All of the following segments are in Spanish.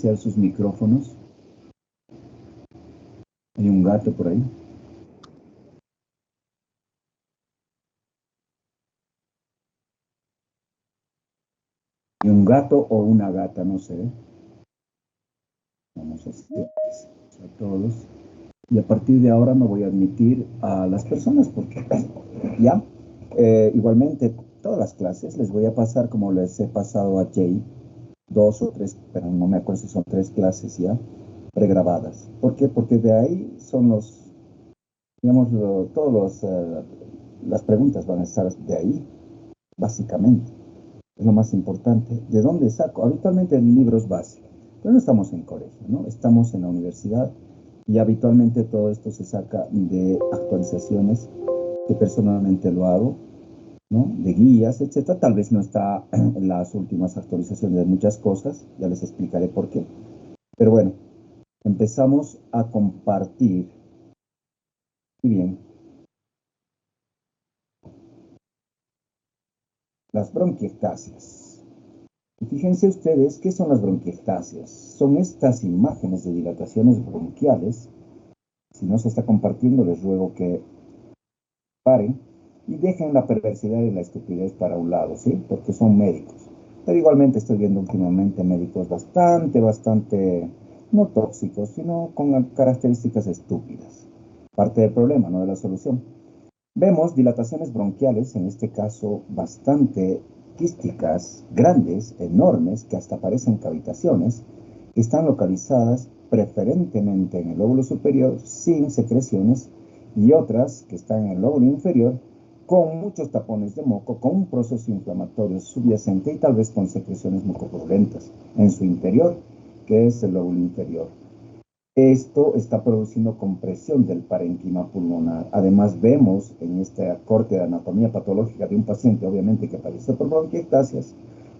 silenciar sus micrófonos. Hay un gato por ahí. Y un gato o una gata, no sé. Vamos a hacer a todos. Y a partir de ahora no voy a admitir a las personas porque ya, igualmente, todas las clases les voy a pasar como les he pasado a Jay, 2 o 3, pero no me acuerdo si son 3 clases ya, pregrabadas. ¿Por qué? Porque de ahí son los, digamos, todos las preguntas van a estar de ahí, básicamente. Es lo más importante. ¿De dónde saco? Habitualmente en libros básicos, pero no estamos en colegio, ¿no? Estamos en la universidad y habitualmente todo esto se saca de actualizaciones que personalmente lo hago, ¿no? De guías, etcétera. Tal vez no está en las últimas actualizaciones de muchas cosas, ya les explicaré por qué. Pero bueno, empezamos a compartir. Y bien, las bronquiectasias. Y fíjense ustedes, ¿qué son las bronquiectasias? Son estas imágenes de dilataciones bronquiales. Si no se está compartiendo, les ruego que paren y dejen la perversidad y la estupidez para un lado, ¿sí? Porque son médicos. Pero igualmente estoy viendo últimamente médicos bastante, no tóxicos, sino con características estúpidas. Parte del problema, no de la solución. Vemos dilataciones bronquiales, en este caso bastante quísticas, grandes, enormes, que hasta parecen cavitaciones, que están localizadas preferentemente en el lóbulo superior sin secreciones y otras que están en el lóbulo inferior con muchos tapones de moco, con un proceso inflamatorio subyacente y tal vez con secreciones mucopurulentas en su interior, que es el lóbulo inferior. Esto está produciendo compresión del parénquima pulmonar. Además, vemos en este corte de anatomía patológica de un paciente, obviamente que padece por bronquiectasias,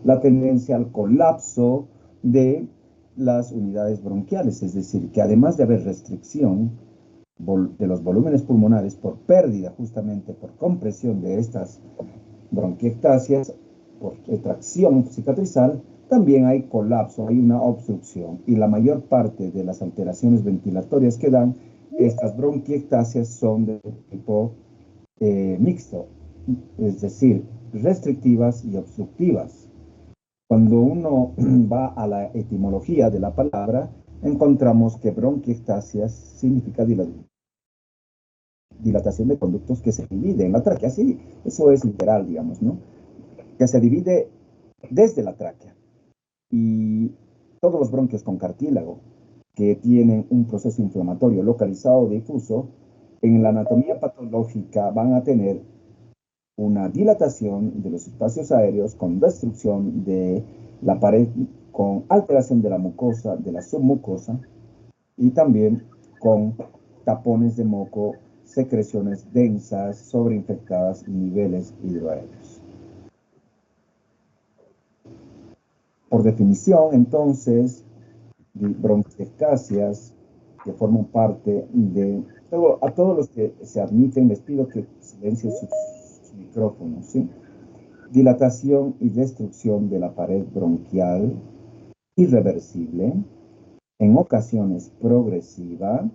la tendencia al colapso de las unidades bronquiales, es decir, que además de haber restricción de los volúmenes pulmonares por pérdida, justamente por compresión de estas bronquiectasias, por retracción cicatrizal, también hay colapso, hay una obstrucción y la mayor parte de las alteraciones ventilatorias que dan estas bronquiectasias son de tipo mixto, es decir, restrictivas y obstructivas. Cuando uno va a la etimología de la palabra, encontramos que bronquiectasias significa dilatación de conductos que se dividen en la tráquea, sí, eso es literal, digamos, ¿no? Que se divide desde la tráquea. Y todos los bronquios con cartílago que tienen un proceso inflamatorio localizado o difuso, en la anatomía patológica van a tener una dilatación de los espacios aéreos con destrucción de la pared, con alteración de la mucosa, de la submucosa y también con tapones de moco, secreciones densas, sobreinfectadas y niveles hidroaéreos. Por definición, entonces, bronquiectasias que forman parte de a todos los que se admiten, les pido que silencien sus micrófonos, ¿sí? Dilatación y destrucción de la pared bronquial irreversible, en ocasiones progresiva,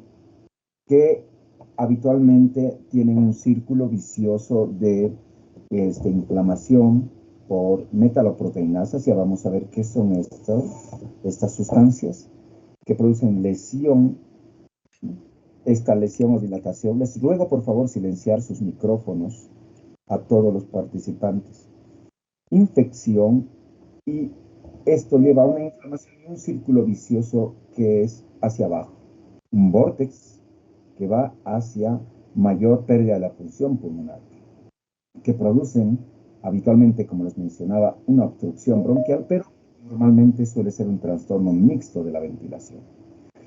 que habitualmente tienen un círculo vicioso de inflamación por metaloproteinasas. Ya vamos a ver qué son estas sustancias que producen lesión, esta lesión o dilatación. Les ruego por favor silenciar sus micrófonos a todos los participantes. Infección, y esto lleva a una inflamación y un círculo vicioso que es hacia abajo. Un vórtex que va hacia mayor pérdida de la función pulmonar, que producen habitualmente, como les mencionaba, una obstrucción bronquial, pero normalmente suele ser un trastorno mixto de la ventilación.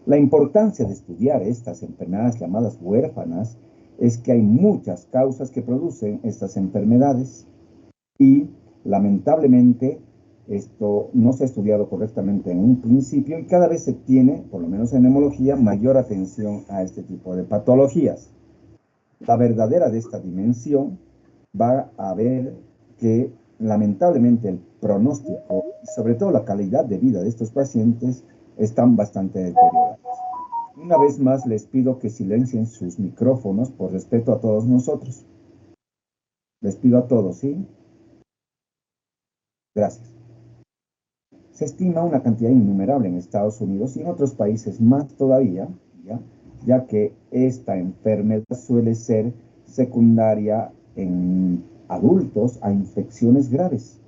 La importancia de estudiar estas enfermedades llamadas huérfanas es que hay muchas causas que producen estas enfermedades y lamentablemente esto no se ha estudiado correctamente en un principio y cada vez se tiene, por lo menos en neumología, mayor atención a este tipo de patologías. La verdadera de esta dimensión va a ver que lamentablemente el pronóstico y sobre todo la calidad de vida de estos pacientes están bastante deterioradas. Una vez más les pido que silencien sus micrófonos por respeto a todos nosotros. Les pido a todos, ¿sí? Gracias. Se estima una cantidad innumerable en Estados Unidos y en otros países más todavía, ya que esta enfermedad suele ser secundaria en adultos a infecciones graves.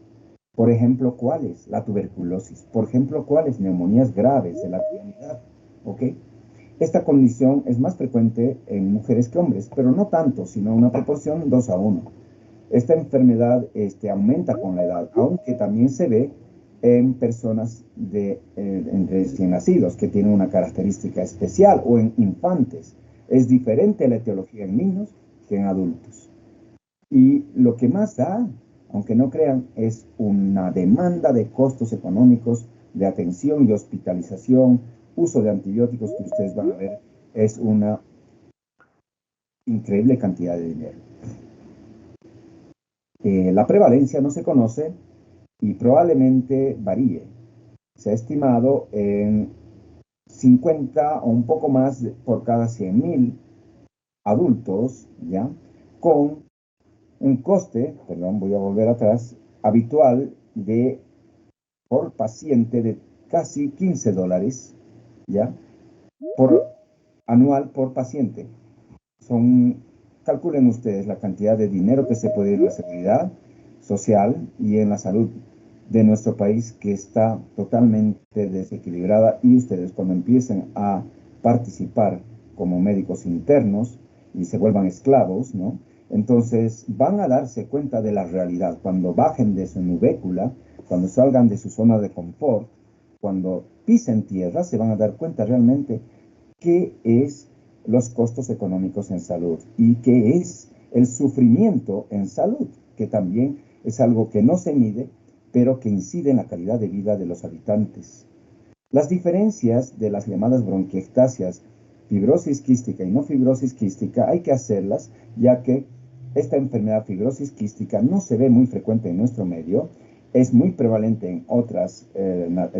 Por ejemplo, ¿cuáles? La tuberculosis. Por ejemplo, ¿cuáles? Neumonías graves de la comunidad. ¿Ok? Esta condición es más frecuente en mujeres que hombres, pero no tanto, sino una proporción 2 a 1. Esta enfermedad aumenta con la edad, aunque también se ve en personas en recién nacidos que tienen una característica especial o en infantes. Es diferente la etiología en niños que en adultos. Y lo que más da, aunque no crean, es una demanda de costos económicos, de atención y hospitalización, uso de antibióticos que ustedes van a ver, es una increíble cantidad de dinero. La prevalencia no se conoce y probablemente varíe. Se ha estimado en 50 o un poco más por cada 100.000 adultos, ¿ya? Con un coste, perdón, voy a volver atrás, habitual por paciente de casi $15, ¿ya? Anual por paciente. Calculen ustedes la cantidad de dinero que se puede ir en la seguridad social y en la salud de nuestro país, que está totalmente desequilibrada, y ustedes cuando empiecen a participar como médicos internos y se vuelvan esclavos, ¿no? Entonces van a darse cuenta de la realidad. Cuando bajen de su nubécula, cuando salgan de su zona de confort, cuando pisen tierra, se van a dar cuenta realmente qué es los costos económicos en salud y qué es el sufrimiento en salud, que también es algo que no se mide, pero que incide en la calidad de vida de los habitantes. Las diferencias de las llamadas bronquiectasias, fibrosis quística y no fibrosis quística, hay que hacerlas, ya que esta enfermedad fibrosis quística no se ve muy frecuente en nuestro medio, es muy prevalente en otras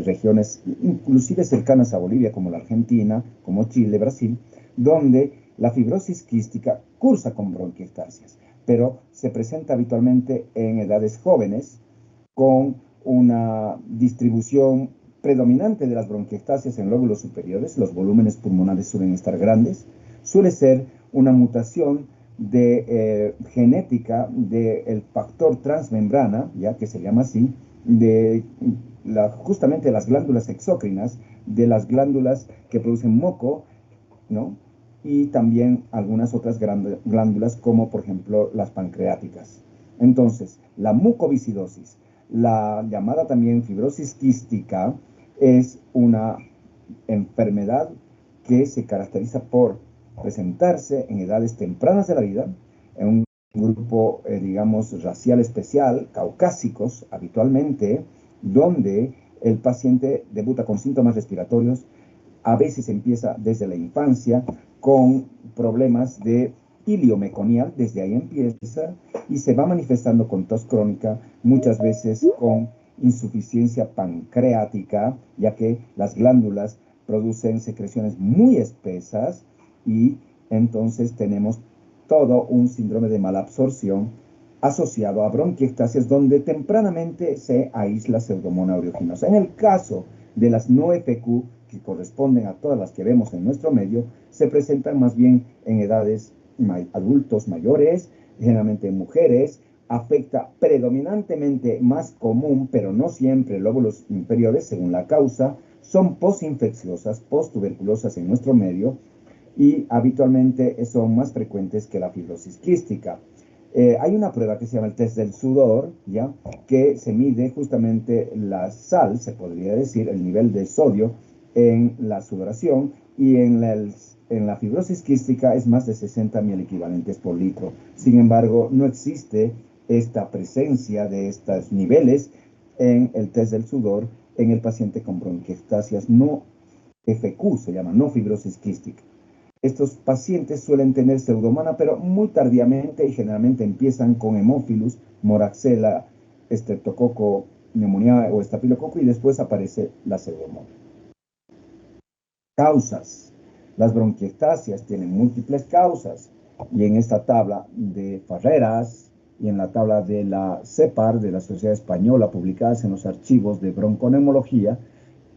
regiones, inclusive cercanas a Bolivia, como la Argentina, como Chile, Brasil, donde la fibrosis quística cursa con bronquiectasias, pero se presenta habitualmente en edades jóvenes, con una distribución predominante de las bronquiectasias en lóbulos superiores. Los volúmenes pulmonares suelen estar grandes. Suele ser una mutación genética del factor transmembrana, ya que se llama así, justamente las glándulas exócrinas, de las glándulas que producen moco, ¿no? Y también algunas otras glándulas, como por ejemplo las pancreáticas. Entonces, la mucoviscidosis, la llamada también fibrosis quística, es una enfermedad que se caracteriza por presentarse en edades tempranas de la vida, en un grupo, digamos, racial especial, caucásicos habitualmente, donde el paciente debuta con síntomas respiratorios. A veces empieza desde la infancia con problemas de ilio meconial, desde ahí empieza, y se va manifestando con tos crónica, muchas veces con insuficiencia pancreática, ya que las glándulas producen secreciones muy espesas, y entonces tenemos todo un síndrome de malabsorción asociado a bronquiectasias, donde tempranamente se aísla Pseudomonas aeruginosa. En el caso de las no FQ, que corresponden a todas las que vemos en nuestro medio, se presentan más bien en edades adultos mayores, generalmente en mujeres. Afecta predominantemente, más común, pero no siempre, lóbulos inferiores, según la causa. Son postinfecciosas, posttuberculosas en nuestro medio, y habitualmente son más frecuentes que la fibrosis quística. Hay una prueba que se llama el test del sudor, ¿ya? Que se mide justamente la sal, se podría decir, el nivel de sodio en la sudoración, y en la fibrosis quística es más de 60 equivalentes por litro. Sin embargo, no existe esta presencia de estos niveles en el test del sudor en el paciente con bronquiectasias no FQ, se llama, no fibrosis quística. Estos pacientes suelen tener pseudomonas, pero muy tardíamente, y generalmente empiezan con hemófilus, moraxella, streptococo, neumonía o estafilococo, y después aparece la pseudomonas. Causas. Las bronquiectasias tienen múltiples causas y en esta tabla de Farreras y en la tabla de la CEPAR, de la Sociedad Española, publicadas en los archivos de bronconeumología,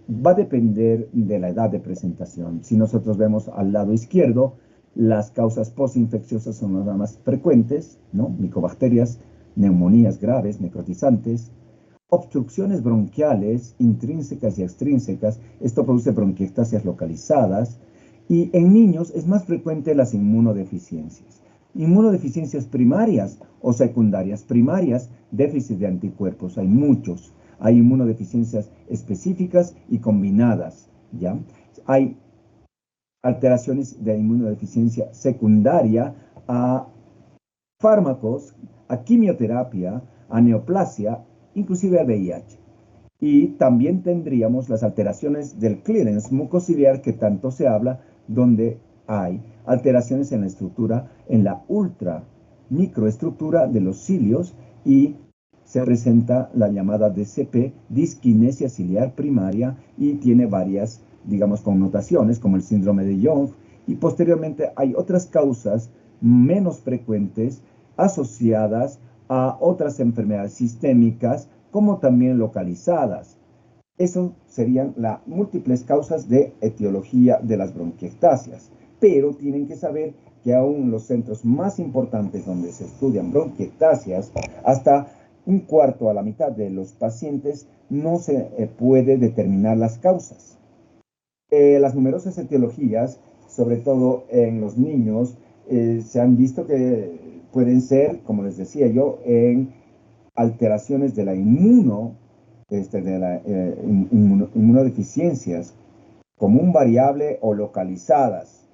va a depender de la edad de presentación. Si nosotros vemos al lado izquierdo, las causas postinfecciosas son las más frecuentes, ¿no? Micobacterias, neumonías graves, necrotizantes, obstrucciones bronquiales intrínsecas y extrínsecas. Esto produce bronquiectasias localizadas. Y en niños es más frecuente las inmunodeficiencias. Inmunodeficiencias primarias o secundarias. Primarias, déficit de anticuerpos. Hay muchos. Hay inmunodeficiencias específicas y combinadas, ¿ya? Hay alteraciones de inmunodeficiencia secundaria a fármacos, a quimioterapia, a neoplasia, inclusive a VIH. Y también tendríamos las alteraciones del clearance mucociliar que tanto se habla, donde hay alteraciones en la estructura, en la ultra microestructura de los cilios y se presenta la llamada DCP, disquinesia ciliar primaria, y tiene varias, digamos, connotaciones, como el síndrome de Young, y posteriormente hay otras causas menos frecuentes asociadas a otras enfermedades sistémicas, como también localizadas. Eso serían las múltiples causas de etiología de las bronquiectasias. Pero tienen que saber que aún los centros más importantes donde se estudian bronquiectasias, hasta un cuarto a la mitad de los pacientes no se puede determinar las causas. Las numerosas etiologías, sobre todo en los niños, se han visto que pueden ser, como les decía yo, en alteraciones de la inmunodeficiencias común variable o localizadas.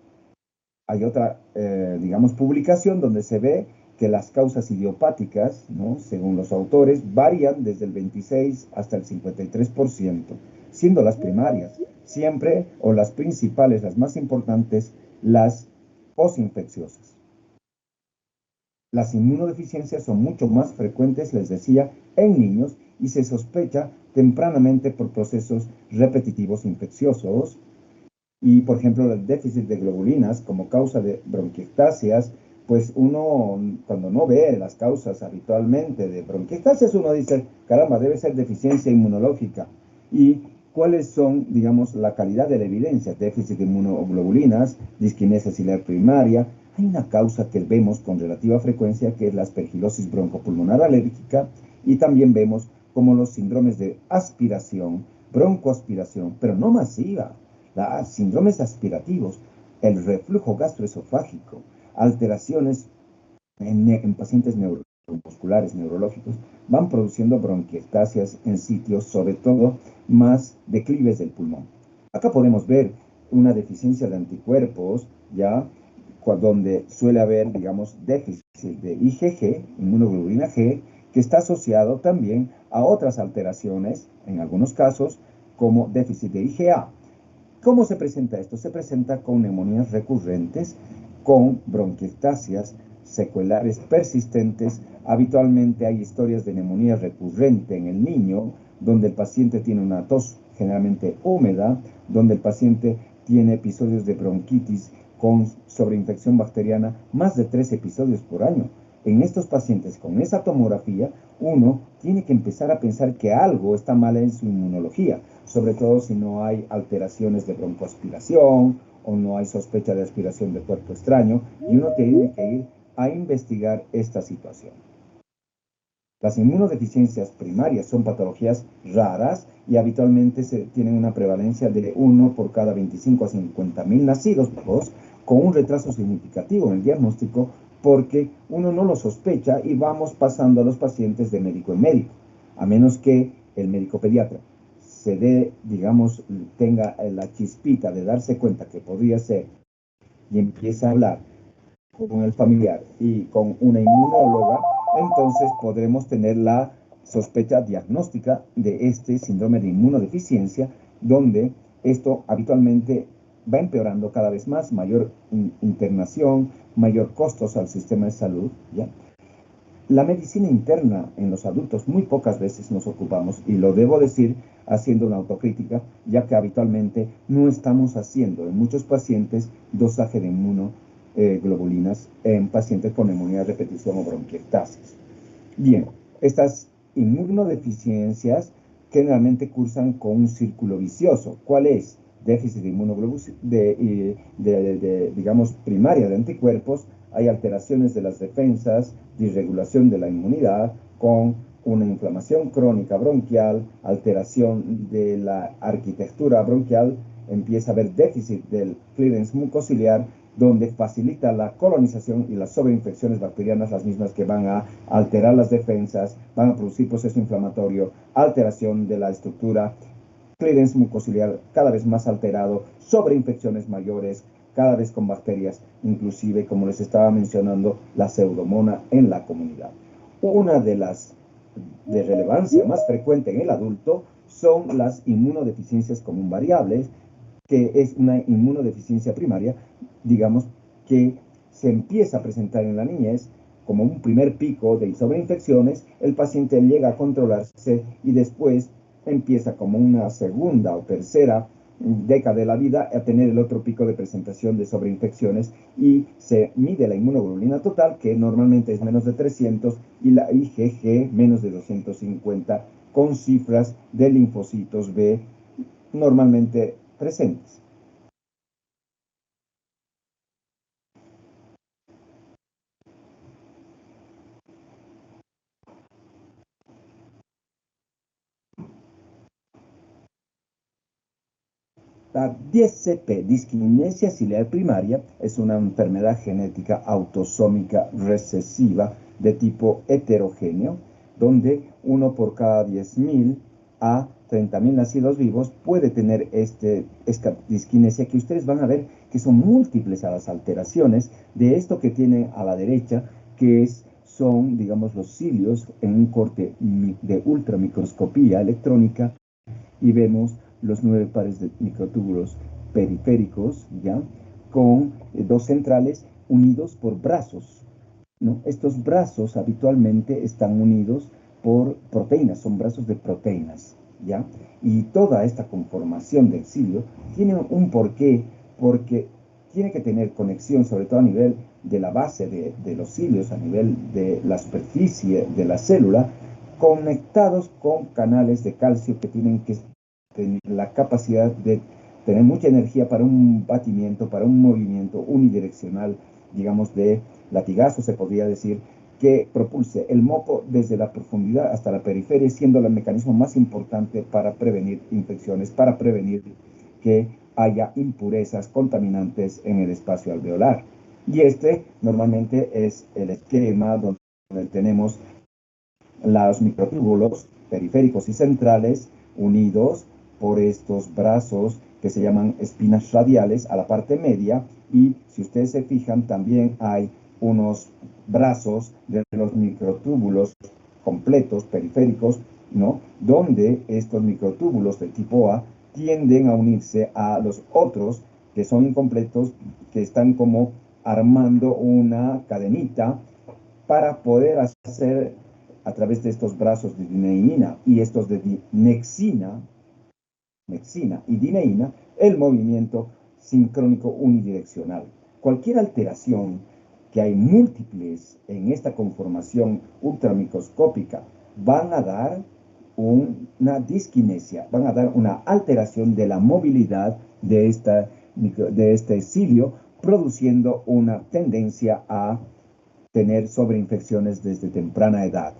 Hay otra, digamos, publicación donde se ve que las causas idiopáticas, ¿no?, según los autores, varían desde el 26 hasta el 53%, siendo las primarias siempre, o las principales, las más importantes, las posinfecciosas. Las inmunodeficiencias son mucho más frecuentes, les decía, en niños y se sospecha tempranamente por procesos repetitivos infecciosos. Y, por ejemplo, el déficit de globulinas como causa de bronquiectasias, pues uno, cuando no ve las causas habitualmente de bronquiectasias, uno dice, caramba, debe ser deficiencia inmunológica. ¿Y cuáles son, digamos, la calidad de la evidencia? Déficit de inmunoglobulinas, disquinesia ciliar primaria. Hay una causa que vemos con relativa frecuencia, que es la aspergilosis broncopulmonar alérgica, y también vemos como los síndromes de aspiración, broncoaspiración, pero no masiva, los síndromes aspirativos, el reflujo gastroesofágico, alteraciones en pacientes neuromusculares, neurológicos, van produciendo bronquiectasias en sitios, sobre todo, más declives del pulmón. Acá podemos ver una deficiencia de anticuerpos, ya, donde suele haber, digamos, déficit de IgG, inmunoglobulina G, que está asociado también a otras alteraciones, en algunos casos, como déficit de IgA. ¿Cómo se presenta esto? Se presenta con neumonías recurrentes, con bronquiectasias secuelares persistentes. Habitualmente hay historias de neumonía recurrente en el niño, donde el paciente tiene una tos generalmente húmeda, donde el paciente tiene episodios de bronquitis con sobreinfección bacteriana, más de 3 episodios por año. En estos pacientes con esa tomografía, uno tiene que empezar a pensar que algo está mal en su inmunología, sobre todo si no hay alteraciones de broncoaspiración o no hay sospecha de aspiración de cuerpo extraño, y uno tiene que ir a investigar esta situación. Las inmunodeficiencias primarias son patologías raras y habitualmente tienen una prevalencia de 1 por cada 25 a 50.000 nacidos nuevos, con un retraso significativo en el diagnóstico porque uno no lo sospecha y vamos pasando a los pacientes de médico en médico, a menos que el médico pediatra se dé, digamos, tenga la chispita de darse cuenta que podría ser y empieza a hablar con el familiar y con una inmunóloga, entonces podremos tener la sospecha diagnóstica de este síndrome de inmunodeficiencia, donde esto habitualmente va empeorando cada vez más, mayor internación, mayor costos al sistema de salud, ¿ya? La medicina interna en los adultos muy pocas veces nos ocupamos, y lo debo decir haciendo una autocrítica, ya que habitualmente no estamos haciendo en muchos pacientes dosaje de inmunoglobulinas en pacientes con neumonía de repetición o bronquiectasis. Bien, estas inmunodeficiencias generalmente cursan con un círculo vicioso. ¿Cuál es? Déficit de inmunoglobulina, digamos, primaria de anticuerpos, hay alteraciones de las defensas, disregulación de la inmunidad, con una inflamación crónica bronquial, alteración de la arquitectura bronquial, empieza a haber déficit del clearance mucociliar, donde facilita la colonización y las sobreinfecciones bacterianas, las mismas que van a alterar las defensas, van a producir proceso inflamatorio, alteración de la estructura, clearance mucociliar cada vez más alterado, sobreinfecciones mayores, cada vez con bacterias, inclusive, como les estaba mencionando, la pseudomonas en la comunidad. Una de las de relevancia más frecuente en el adulto son las inmunodeficiencias común variables, que es una inmunodeficiencia primaria, digamos, que se empieza a presentar en la niñez como un primer pico de sobreinfecciones, el paciente llega a controlarse y después empieza como una segunda o tercera década de la vida a tener el otro pico de presentación de sobreinfecciones y se mide la inmunoglobulina total, que normalmente es menos de 300, y la IgG menos de 250, con cifras de linfocitos B normalmente presentes. La DSP, disquinesia ciliar primaria, es una enfermedad genética autosómica recesiva de tipo heterogéneo, donde uno por cada 10.000 a 30.000 nacidos vivos puede tener esta disquinesia, que ustedes van a ver que son múltiples a las alteraciones de esto que tienen a la derecha, que son, digamos, los cilios en un corte de ultramicroscopía electrónica, y vemos los 9 pares de microtúbulos periféricos, ¿ya? Con dos centrales unidos por brazos, ¿no? Estos brazos habitualmente están unidos por proteínas, son brazos de proteínas, ¿ya? Y toda esta conformación del cilio tiene un porqué, porque tiene que tener conexión, sobre todo a nivel de la base de los cilios, a nivel de la superficie de la célula, conectados con canales de calcio que tienen que tener la capacidad de tener mucha energía para un batimiento, para un movimiento unidireccional, digamos, de latigazo, se podría decir, que propulse el moco desde la profundidad hasta la periferia, siendo el mecanismo más importante para prevenir infecciones, para prevenir que haya impurezas contaminantes en el espacio alveolar. Y este normalmente es el esquema donde tenemos los microtúbulos periféricos y centrales unidos por estos brazos que se llaman espinas radiales a la parte media, y si ustedes se fijan también hay unos brazos de los microtúbulos completos periféricos, ¿no? Donde estos microtúbulos de tipo A tienden a unirse a los otros que son incompletos, que están como armando una cadenita para poder hacer a través de estos brazos de dineína y estos de nexina y dineína, el movimiento sincrónico unidireccional. Cualquier alteración, que hay múltiples en esta conformación ultramicroscópica, van a dar una disquinesia, van a dar una alteración de la movilidad de este cilio, produciendo una tendencia a tener sobreinfecciones desde temprana edad.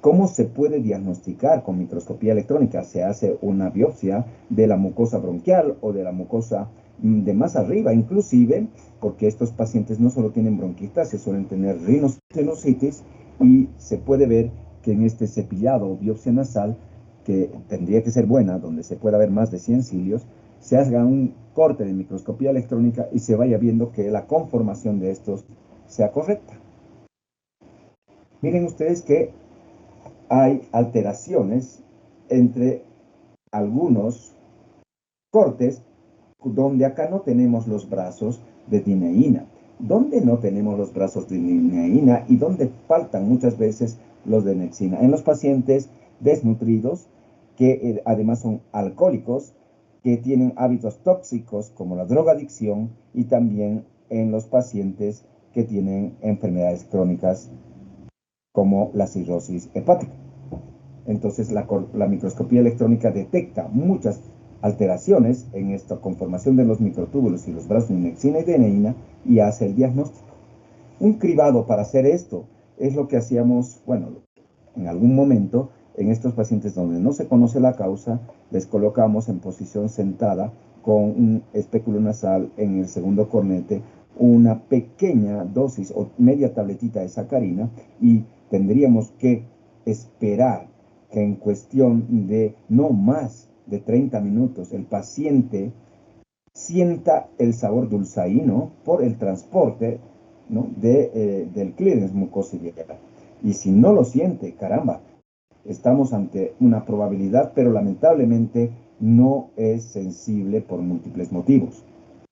¿Cómo se puede diagnosticar con microscopía electrónica? Se hace una biopsia de la mucosa bronquial o de la mucosa de más arriba, inclusive, porque estos pacientes no solo tienen bronquiectasis, suelen tener rinosinusitis, y se puede ver que en este cepillado o biopsia nasal, que tendría que ser buena, donde se pueda ver más de 100 cilios, se haga un corte de microscopía electrónica y se vaya viendo que la conformación de estos sea correcta. Miren ustedes que hay alteraciones entre algunos cortes donde acá no tenemos los brazos de dineína, donde no tenemos los brazos de dineína y donde faltan muchas veces los de nexina. En los pacientes desnutridos que además son alcohólicos, que tienen hábitos tóxicos como la drogadicción y también en los pacientes que tienen enfermedades crónicas como la cirrosis hepática. Entonces la microscopía electrónica detecta muchas alteraciones en esta conformación de los microtúbulos y los brazos de nexina y adeneína y hace el diagnóstico. Un cribado para hacer esto es lo que hacíamos, bueno, en algún momento en estos pacientes donde no se conoce la causa, les colocamos en posición sentada con un espéculo nasal en el segundo cornete, una pequeña dosis o media tabletita de sacarina y tendríamos que esperar que en cuestión de no más de 30 minutos el paciente sienta el sabor dulzaíno por el transporte, ¿no?, del clínex mucociliar. Y si no lo siente, caramba, estamos ante una probabilidad, pero lamentablemente no es sensible por múltiples motivos.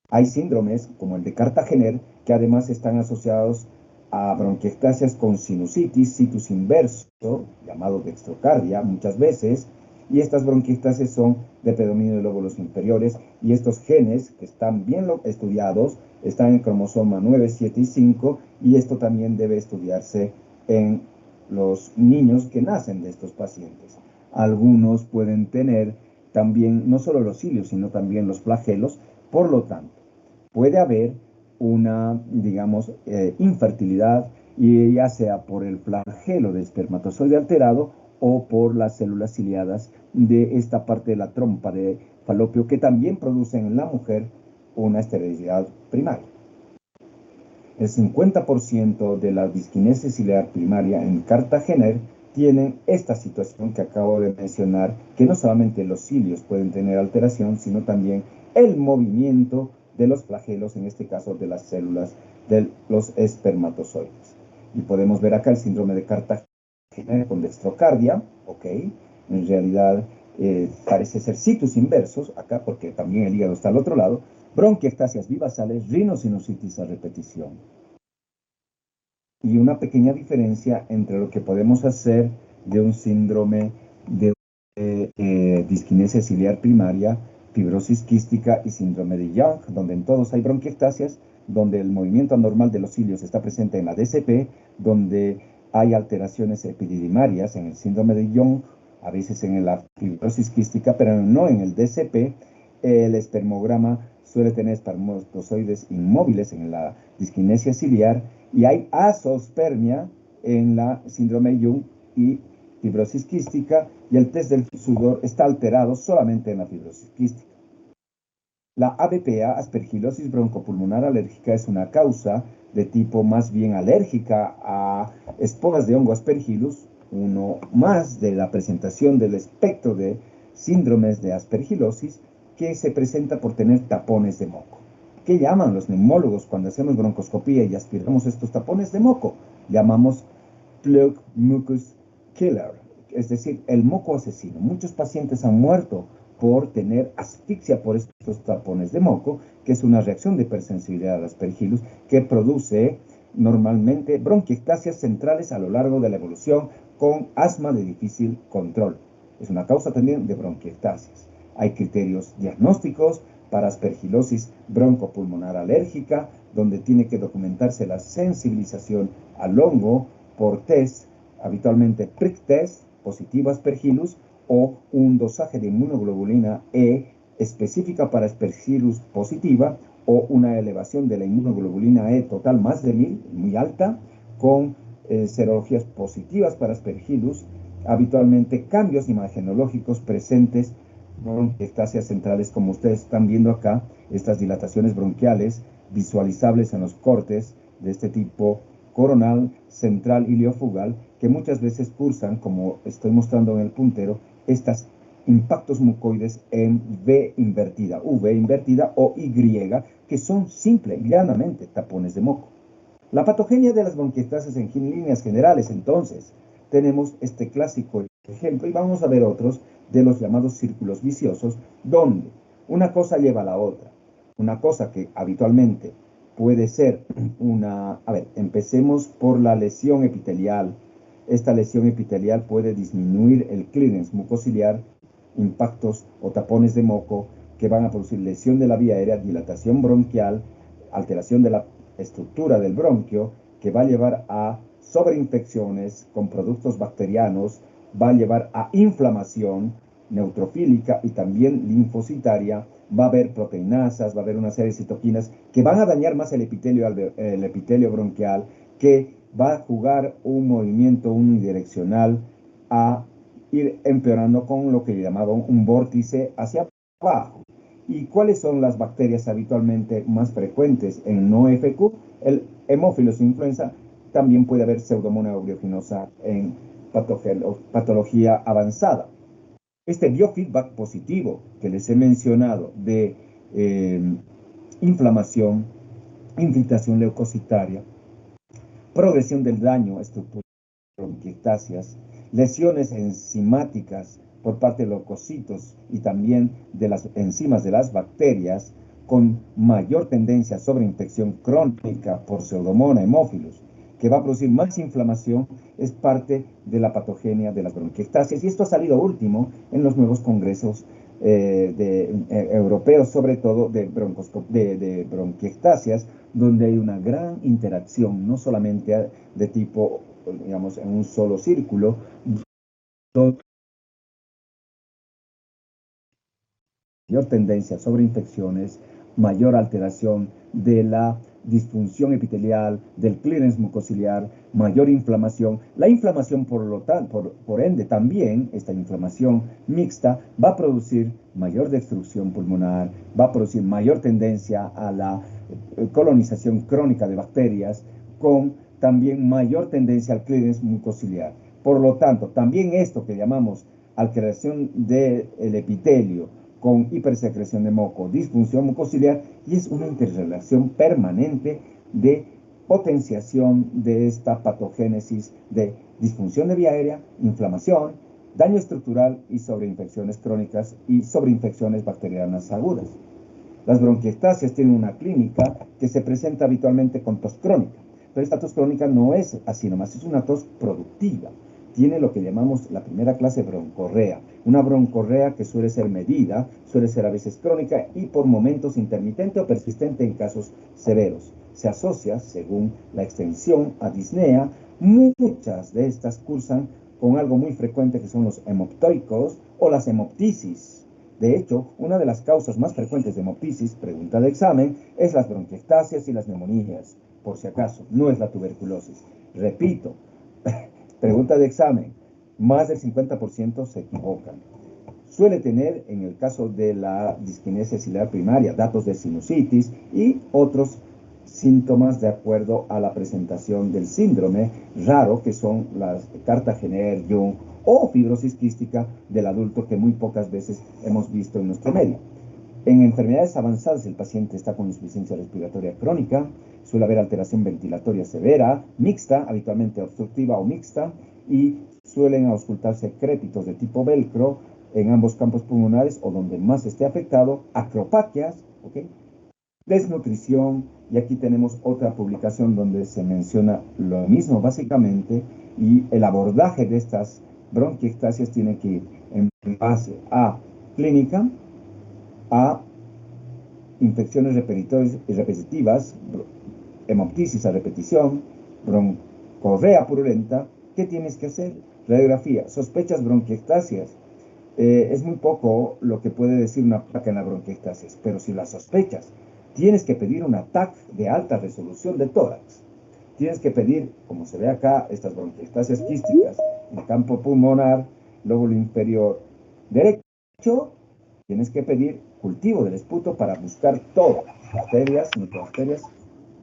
Hay síndromes como el de Cartagener que además están asociados a bronquiectasias con sinusitis, situs inverso, llamado dextrocardia muchas veces, y estas bronquiectasias son de predominio de lóbulos inferiores, y estos genes que están bien estudiados están en cromosoma 9, 7 y 5, y esto también debe estudiarse en los niños que nacen de estos pacientes. Algunos pueden tener también no solo los cilios, sino también los flagelos, por lo tanto, puede haber una, digamos, infertilidad, y ya sea por el flagelo de espermatozoide alterado o por las células ciliadas de esta parte de la trompa de falopio que también producen en la mujer una esterilidad primaria. El 50% de la disquinesia ciliar primaria en Cartagener tienen esta situación que acabo de mencionar, que no solamente los cilios pueden tener alteración, sino también el movimiento de los flagelos, en este caso de las células de los espermatozoides. Y podemos ver acá el síndrome de Cartagener con dextrocardia, ok, en realidad parece ser situs inversos, acá porque también el hígado está al otro lado, bronquiectasias vivasales, rinosinusitis a repetición. Y una pequeña diferencia entre lo que podemos hacer de un síndrome de disquinesia ciliar primaria, fibrosis quística y síndrome de Young, donde en todos hay bronquiectasias, donde el movimiento anormal de los cilios está presente en la DCP, donde hay alteraciones epididimarias en el síndrome de Young, a veces en la fibrosis quística, pero no en el DCP. El espermograma suele tener espermatozoides inmóviles en la disquinesia ciliar y hay azoospermia en la síndrome de Young y fibrosis quística, y el test del sudor está alterado solamente en la fibrosis quística. La ABPA, aspergilosis broncopulmonar alérgica, es una causa de tipo más bien alérgica a esporas de hongo Aspergillus, uno más de la presentación del espectro de síndromes de aspergilosis, que se presenta por tener tapones de moco. ¿Qué llaman los neumólogos cuando hacemos broncoscopía y aspiramos estos tapones de moco? Llamamos plug mucus killer, es decir, el moco asesino. Muchos pacientes han muerto por tener asfixia por estos tapones de moco, que es una reacción de hipersensibilidad al aspergillus que produce normalmente bronquiectasias centrales a lo largo de la evolución con asma de difícil control. Es una causa también de bronquiectasias. Hay criterios diagnósticos para aspergilosis broncopulmonar alérgica, donde tiene que documentarse la sensibilización al hongo por test, habitualmente prick test, positivo Aspergillus, o un dosaje de inmunoglobulina E específica para Aspergillus positiva, o una elevación de la inmunoglobulina E total más de 1000, muy alta, con serologías positivas para Aspergillus, habitualmente cambios imagenológicos presentes, bronquiectasias centrales, como ustedes están viendo acá, estas dilataciones bronquiales visualizables en los cortes de este tipo coronal, central, iliofugal, que muchas veces cursan, como estoy mostrando en el puntero, estos impactos mucoides en V invertida o Y, que son simple y llanamente tapones de moco. La patogenia de las bronquiectasias en líneas generales, entonces, tenemos este clásico ejemplo, y vamos a ver otros de los llamados círculos viciosos, donde una cosa lleva a la otra. Una cosa que habitualmente puede ser una... A ver, empecemos por la lesión epitelial. Esta lesión epitelial puede disminuir el clínex mucociliar impactos o tapones de moco que van a producir lesión de la vía aérea, dilatación bronquial, alteración de la estructura del bronquio, que va a llevar a sobreinfecciones con productos bacterianos, va a llevar a inflamación neutrofílica y también linfocitaria, va a haber proteinasas, va a haber una serie de citoquinas que van a dañar más el epitelio bronquial, que va a jugar un movimiento unidireccional a ir empeorando con lo que llamaban un vórtice hacia abajo. ¿Y cuáles son las bacterias habitualmente más frecuentes en no FQ? El Haemophilus influenza. También puede haber Pseudomonas aeruginosa en patología avanzada. Este biofeedback positivo que les he mencionado de inflamación, infiltración leucocitaria, progresión del daño estructural, bronquiectasias, lesiones enzimáticas por parte de leucocitos y también de las enzimas de las bacterias, con mayor tendencia sobre infección crónica por Pseudomonas haemophilus, que va a producir más inflamación, es parte de la patogenia de las bronquiectasias. Y esto ha salido último en los nuevos congresos europeos, sobre todo de bronquiectasias, donde hay una gran interacción, no solamente de tipo, digamos, en un solo círculo, mayor tendencia sobre infecciones, mayor alteración de la disfunción epitelial, del clearance mucociliar, mayor inflamación. La inflamación, por ende, también, esta inflamación mixta, va a producir mayor destrucción pulmonar, va a producir mayor tendencia a la colonización crónica de bacterias, con también mayor tendencia al clearance mucociliar. Por lo tanto, también esto que llamamos alteración del epitelio, con hipersecreción de moco, disfunción mucociliar, y es una interrelación permanente de potenciación de esta patogénesis de disfunción de vía aérea, inflamación, daño estructural y sobreinfecciones crónicas y sobreinfecciones bacterianas agudas. Las bronquiectasias tienen una clínica que se presenta habitualmente con tos crónica, pero esta tos crónica no es así nomás, es una tos productiva. Tiene lo que llamamos la primera clase broncorrea, una broncorrea que suele ser medida, suele ser a veces crónica y por momentos intermitente o persistente en casos severos. Se asocia, según la extensión, a disnea. Muchas de estas cursan con algo muy frecuente que son los hemoptoicos o las hemoptisis. De hecho, una de las causas más frecuentes de hemoptisis, pregunta de examen, es las bronquiectasias y las neumonías. Por si acaso, no es la tuberculosis. Repito, pregunta de examen, más del 50% se equivocan. Suele tener, en el caso de la disquinesia ciliar primaria, datos de sinusitis y otros síntomas de acuerdo a la presentación del síndrome raro, que son las Cartagener-Jung o fibrosis quística del adulto, que muy pocas veces hemos visto en nuestro medio. En enfermedades avanzadas, el paciente está con insuficiencia respiratoria crónica, suele haber alteración ventilatoria severa, mixta, habitualmente obstructiva o mixta, y suelen auscultarse crépitos de tipo velcro en ambos campos pulmonares o donde más esté afectado, acropaquias, ¿okay? Desnutrición, y aquí tenemos otra publicación donde se menciona lo mismo básicamente, y el abordaje de estas bronquiectasias tiene que ir en base a clínica, a infecciones repetitivas, hemoptisis a repetición, broncorrea purulenta. ¿Qué tienes que hacer? Radiografía, sospechas bronquiectasias. Es muy poco lo que puede decir una placa en la bronquiectasis, pero si las sospechas, tienes que pedir un TAC de alta resolución de tórax. Tienes que pedir, como se ve acá, estas bronquiectasias quísticas en campo pulmonar, lóbulo inferior derecho. Tienes que pedir cultivo del esputo para buscar todo, bacterias, microbacterias.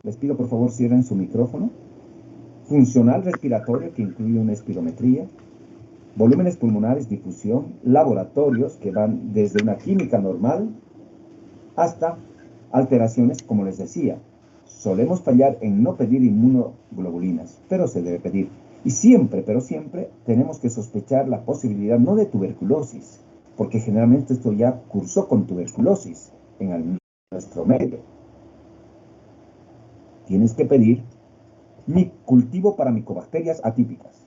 Les pido por favor cierren su micrófono. Funcional respiratorio, que incluye una espirometría, volúmenes pulmonares, difusión, laboratorios que van desde una química normal hasta alteraciones, como les decía. Solemos fallar en no pedir inmunoglobulinas, pero se debe pedir. Y siempre, pero siempre, tenemos que sospechar la posibilidad no de tuberculosis, porque generalmente esto ya cursó con tuberculosis en nuestro medio. Tienes que pedir cultivo para micobacterias atípicas.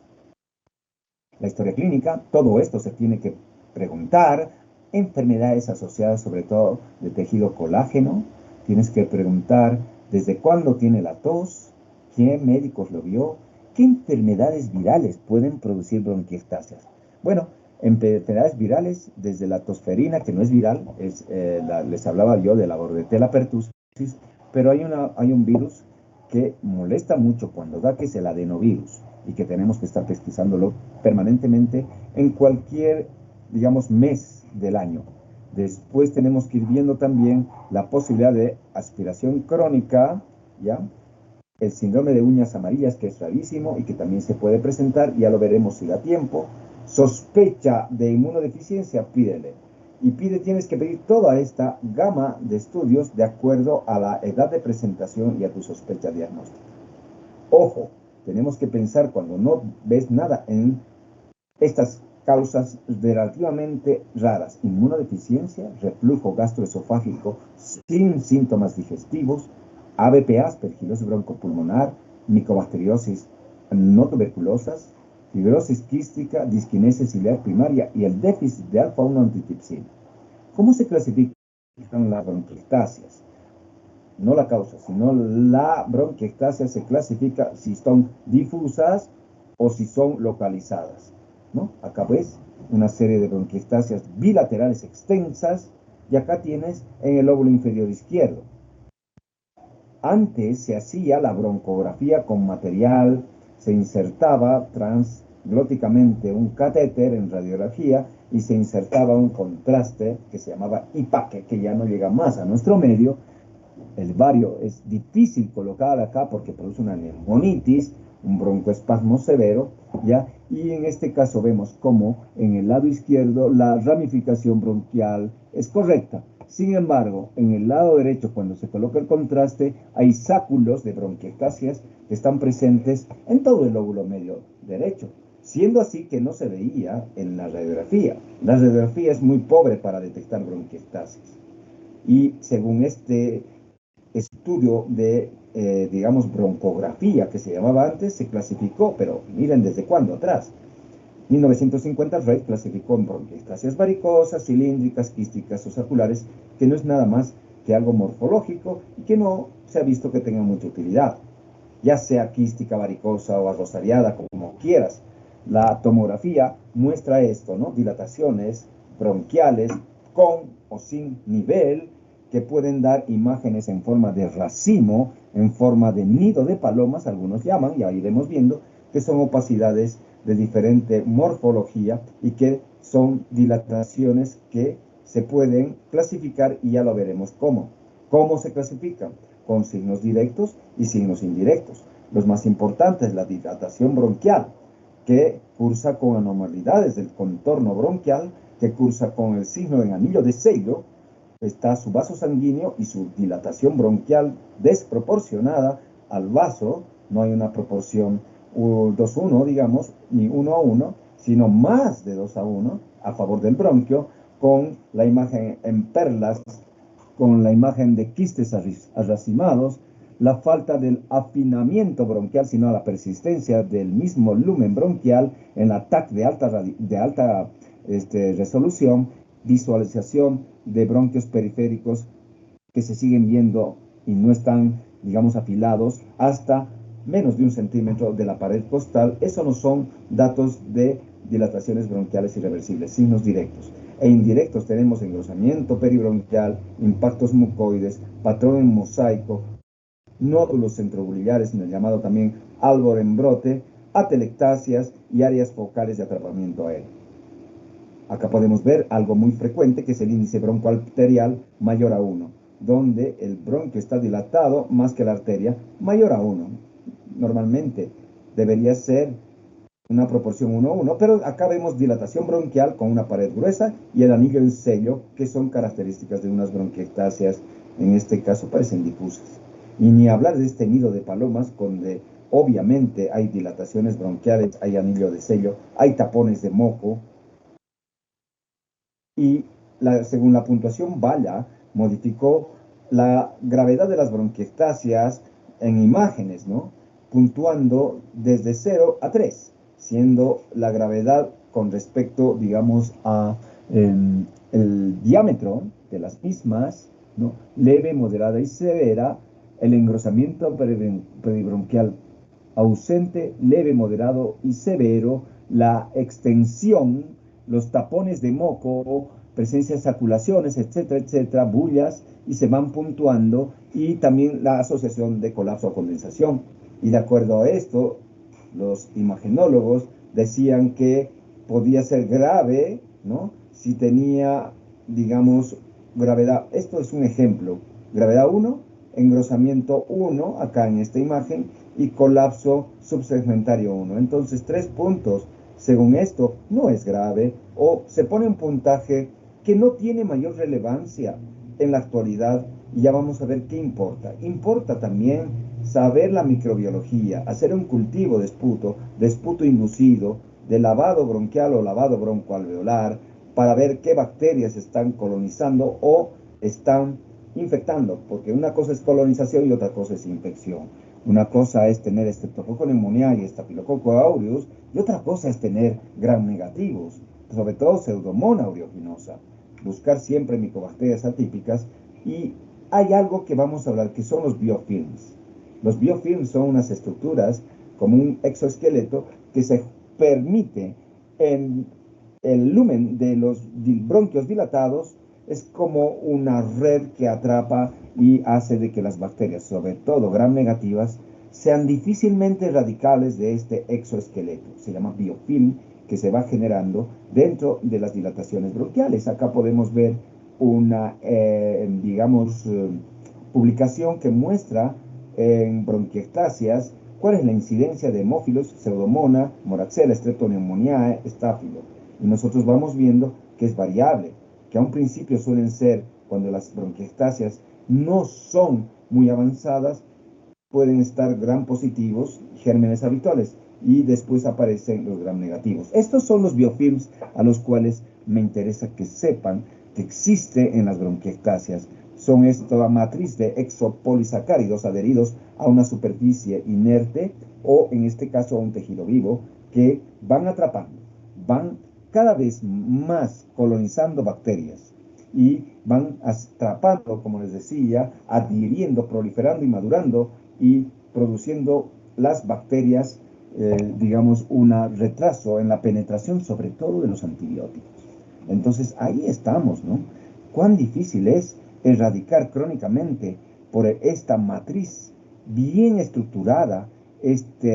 La historia clínica, todo esto se tiene que preguntar enfermedades asociadas sobre todo de tejido colágeno. Tienes que preguntar desde cuándo tiene la tos, qué médicos lo vio, qué enfermedades virales pueden producir bronquiectasias. Bueno, enfermedades virales, desde la tosferina, que no es viral, les hablaba yo de la Bordetella pertussis, pero hay un virus que molesta mucho cuando da, que es el adenovirus, y que tenemos que estar pesquisándolo permanentemente en cualquier, digamos, mes del año. Después tenemos que ir viendo también la posibilidad de aspiración crónica, ¿ya? El síndrome de uñas amarillas, que es rarísimo y que también se puede presentar, ya lo veremos si da tiempo. Sospecha de inmunodeficiencia, pídele. Y tienes que pedir toda esta gama de estudios de acuerdo a la edad de presentación y a tu sospecha diagnóstica. Ojo, tenemos que pensar cuando no ves nada en estas causas relativamente raras: inmunodeficiencia, reflujo gastroesofágico sin síntomas digestivos, ABP, aspergilosis broncopulmonar, micobacteriosis no tuberculosas, fibrosis quística, disquinesia ciliar primaria y el déficit de alfa-1 antitipsina. ¿Cómo se clasifican las bronquiectasias? No la causa, sino la bronquiectasia se clasifica si son difusas o si son localizadas, ¿no? Acá ves una serie de bronquiectasias bilaterales extensas, y acá tienes en el lóbulo inferior izquierdo. Antes se hacía la broncografía con material, se insertaba transglóticamente un catéter en radiografía y se insertaba un contraste que se llamaba IPAC, que ya no llega más a nuestro medio. El bario es difícil colocar acá porque produce una neumonitis, un broncoespasmo severo, ¿ya? Y en este caso vemos cómo en el lado izquierdo la ramificación bronquial es correcta. Sin embargo, en el lado derecho, cuando se coloca el contraste, hay sáculos de bronquiectasias que están presentes en todo el lóbulo medio derecho, siendo así que no se veía en la radiografía. La radiografía es muy pobre para detectar bronquiectasias. Y según este estudio de, digamos, broncografía, que se llamaba antes, se clasificó, pero miren desde cuándo atrás. 1950 Reid clasificó en bronquiectasias varicosas, cilíndricas, quísticas o saculares, que no es nada más que algo morfológico y que no se ha visto que tenga mucha utilidad, ya sea quística, varicosa o arrosariada, como quieras. La tomografía muestra esto, ¿no? Dilataciones bronquiales con o sin nivel, que pueden dar imágenes en forma de racimo, en forma de nido de palomas, algunos llaman, ya iremos viendo, que son opacidades de diferente morfología y que son dilataciones que se pueden clasificar, y ya lo veremos cómo. ¿Cómo se clasifican? Con signos directos y signos indirectos. Los más importantes, la dilatación bronquial, que cursa con anormalidades del contorno bronquial, que cursa con el signo en anillo de sello. Está su vaso sanguíneo y su dilatación bronquial desproporcionada al vaso. No hay una proporción 2:1, digamos, ni 1:1, sino más de 2:1 a favor del bronquio, con la imagen en perlas, con la imagen de quistes arracimados, la falta del afinamiento bronquial, sino la persistencia del mismo lumen bronquial en la TAC de alta resolución, visualización de bronquios periféricos que se siguen viendo y no están, digamos, afilados hasta menos de 1 centímetro de la pared costal. Eso no son datos de dilataciones bronquiales irreversibles, signos directos. E indirectos tenemos engrosamiento peribronquial, impactos mucoides, patrón en mosaico, nódulos centrobulilares, en el llamado también Albor en brote, atelectasias y áreas focales de atrapamiento aéreo. Acá podemos ver algo muy frecuente, que es el índice broncoarterial mayor a 1, donde el bronquio está dilatado más que la arteria, mayor a 1. Normalmente debería ser una proporción 1:1, pero acá vemos dilatación bronquial con una pared gruesa y el anillo en sello, que son características de unas bronquiectasias, en este caso parecen difusas. Y ni hablar de este nido de palomas, donde obviamente hay dilataciones bronquiales, hay anillo de sello, hay tapones de moco. Y según la puntuación Valla, modificó la gravedad de las bronquiectasias en imágenes, ¿no? Puntuando desde 0 a 3, siendo la gravedad con respecto, digamos, a El diámetro de las mismas, ¿no? Leve, moderada y severa, el engrosamiento peribronquial ausente, leve, moderado y severo, la extensión, los tapones de moco, presencia de saculaciones, etcétera, etcétera, bullas, y se van puntuando, y también la asociación de colapso o condensación. Y de acuerdo a esto, los imagenólogos decían que podía ser grave, ¿no? Si tenía, digamos, gravedad. Esto es un ejemplo. Gravedad 1, engrosamiento 1, acá en esta imagen, y colapso subsegmentario 1. Entonces, 3 puntos, según esto, no es grave, o se pone un puntaje que no tiene mayor relevancia en la actualidad, y ya vamos a ver qué importa. Importa también saber la microbiología, hacer un cultivo de esputo inducido, de lavado bronquial o lavado broncoalveolar, para ver qué bacterias están colonizando o están infectando, porque una cosa es colonización y otra cosa es infección. Una cosa es tener Streptococcus pneumoniae y Staphylococcus aureus, y otra cosa es tener gram negativos, sobre todo Pseudomonas aeruginosa. Buscar siempre micobacterias atípicas, y hay algo que vamos a hablar que son los biofilms. Los biofilms son unas estructuras como un exoesqueleto que se permite en el lumen de los bronquios dilatados. Es como una red que atrapa y hace de que las bacterias, sobre todo gram negativas, sean difícilmente radicables de este exoesqueleto. Se llama biofilm, que se va generando dentro de las dilataciones bronquiales. Acá podemos ver una, digamos, publicación que muestra en bronquiectasias cuál es la incidencia de hemófilos, Pseudomonas, Moraxella, Streptopneumoniae, Staphylo. Y nosotros vamos viendo que es variable, que a un principio suelen ser, cuando las bronquiectasias no son muy avanzadas, pueden estar gram positivos, gérmenes habituales, y después aparecen los gram negativos. Estos son los biofilms a los cuales me interesa que sepan que existe en las bronquiectasias. Son esta matriz de exopolisacáridos adheridos a una superficie inerte, o en este caso a un tejido vivo, que van atrapando, van cada vez más colonizando bacterias, y van atrapando, como les decía, adhiriendo, proliferando y madurando, y produciendo las bacterias, digamos, un retraso en la penetración, sobre todo de los antibióticos. Entonces, ahí estamos, ¿no? Cuán difícil es erradicar crónicamente por esta matriz bien estructurada, esta,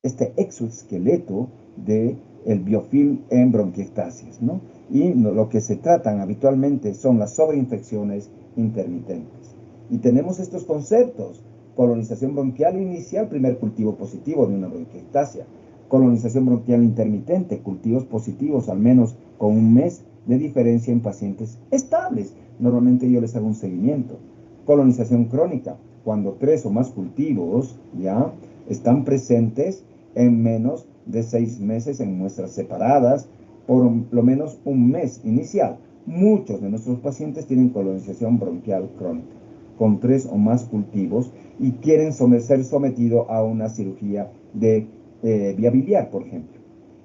este exoesqueleto de el biofilm en bronquiectasias, ¿no? Y lo que se tratan habitualmente son las sobreinfecciones intermitentes. Y tenemos estos conceptos: colonización bronquial inicial, primer cultivo positivo de una bronquiectasia; colonización bronquial intermitente, cultivos positivos al menos con un mes de diferencia en pacientes estables. Normalmente yo les hago un seguimiento. Colonización crónica, cuando 3 o más cultivos ya están presentes en menos de 6 meses en muestras separadas, por lo menos un mes inicial. Muchos de nuestros pacientes tienen colonización bronquial crónica con 3 o más cultivos y quieren ser sometidos a una cirugía de vía biliar, por ejemplo.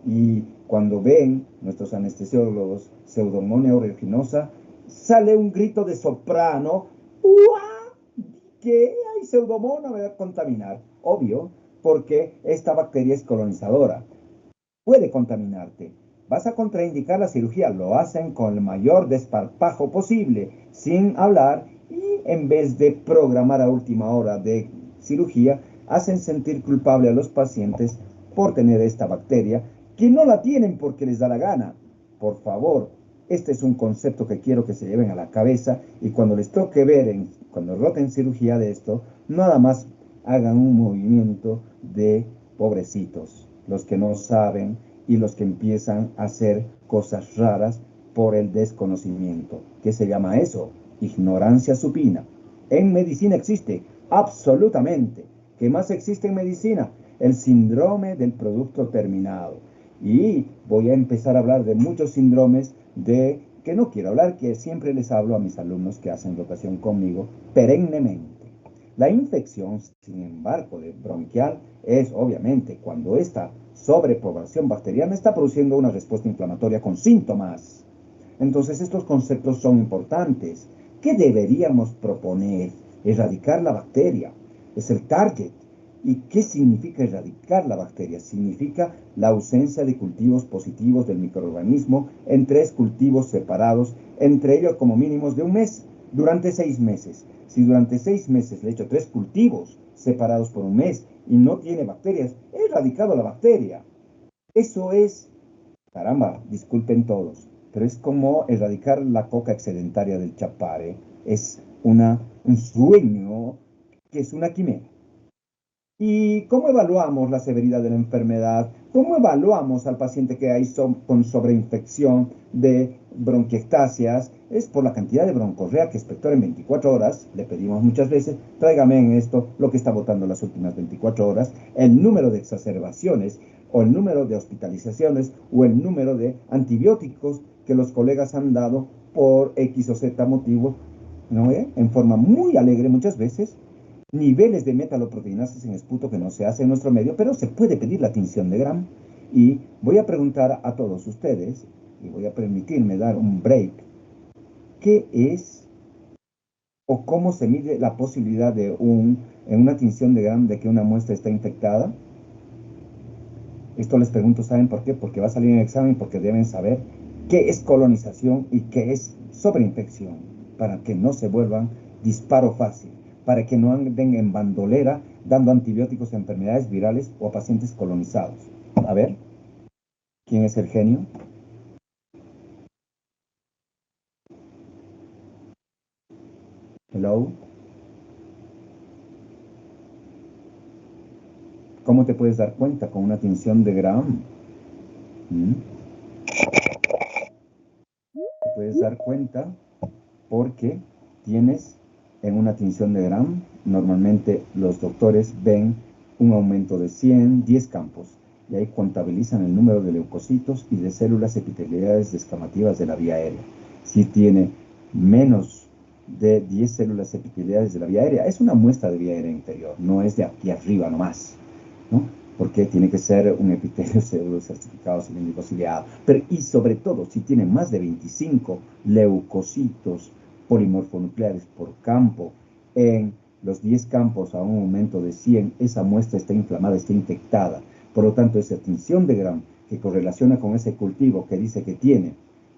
Y cuando ven nuestros anestesiólogos Pseudomonas aeruginosa, sale un grito de soprano: ¡Uah! ¿Qué hay? Pseudomonas va a contaminar. Obvio, porque esta bacteria es colonizadora. Puede contaminarte. Vas a contraindicar la cirugía. Lo hacen con el mayor desparpajo posible, sin hablar, y en vez de programar a última hora de cirugía, hacen sentir culpable a los pacientes por tener esta bacteria, que no la tienen porque les da la gana. Por favor, este es un concepto que quiero que se lleven a la cabeza, y cuando les toque ver, cuando roten cirugía de esto, nada más hagan un movimiento de pobrecitos, los que no saben y los que empiezan a hacer cosas raras por el desconocimiento. ¿Qué se llama eso? Ignorancia supina. En medicina existe, absolutamente. ¿Qué más existe en medicina? El síndrome del producto terminado. Y voy a empezar a hablar de muchos síndromes de que no quiero hablar, que siempre les hablo a mis alumnos que hacen rotación conmigo perennemente. La infección, sin embargo, de bronquial es obviamente cuando esta sobrepoblación bacteriana está produciendo una respuesta inflamatoria con síntomas. Entonces, estos conceptos son importantes. ¿Qué deberíamos proponer? Erradicar la bacteria. Es el target. ¿Y qué significa erradicar la bacteria? Significa la ausencia de cultivos positivos del microorganismo en 3 cultivos separados, entre ellos como mínimos de un mes, durante 6 meses. Si durante 6 meses le he hecho 3 cultivos separados por un mes y no tiene bacterias, he erradicado la bacteria. Eso es, caramba, disculpen todos, pero es como erradicar la coca excedentaria del chapare. Es un sueño que es una quimera. ¿Y cómo evaluamos la severidad de la enfermedad? ¿Cómo evaluamos al paciente que hay con sobreinfección de bronquiectasias? Es por la cantidad de broncorrea que expectora en 24 horas. Le pedimos muchas veces, tráigame en esto lo que está botando las últimas 24 horas, el número de exacerbaciones o el número de hospitalizaciones o el número de antibióticos que los colegas han dado por X o Z motivo, ¿no? En forma muy alegre muchas veces, niveles de metaloproteinases en esputo que no se hace en nuestro medio, pero se puede pedir la tinción de Gram. Y voy a preguntar a todos ustedes, y voy a permitirme dar un break, ¿qué es o cómo se mide la posibilidad de en una tinción de Gram de que una muestra está infectada? Esto les pregunto, ¿saben por qué? Porque va a salir en el examen, porque deben saber qué es colonización y qué es sobreinfección, para que no se vuelvan disparo fácil, para que no anden en bandolera dando antibióticos a enfermedades virales o a pacientes colonizados. A ver, ¿quién es el genio? Hello. ¿Cómo te puedes dar cuenta con una tinción de Gram? ¿Mm? Te puedes dar cuenta porque tienes en una tinción de Gram, normalmente los doctores ven un aumento de 100, 10 campos, y ahí contabilizan el número de leucocitos y de células epiteliales descamativas de la vía aérea. Si tiene menos de 10 células epiteliales de la vía aérea, es una muestra de vía aérea inferior, no es de aquí arriba nomás, ¿no? Porque tiene que ser un epitelio certificado cilíndrico ciliado. Pero, y sobre todo, si tiene más de 25 leucocitos polimorfonucleares por campo, en los 10 campos a un aumento de 100, esa muestra está inflamada, está infectada. Por lo tanto, esa tinción de Gram que correlaciona con ese cultivo que dice que tiene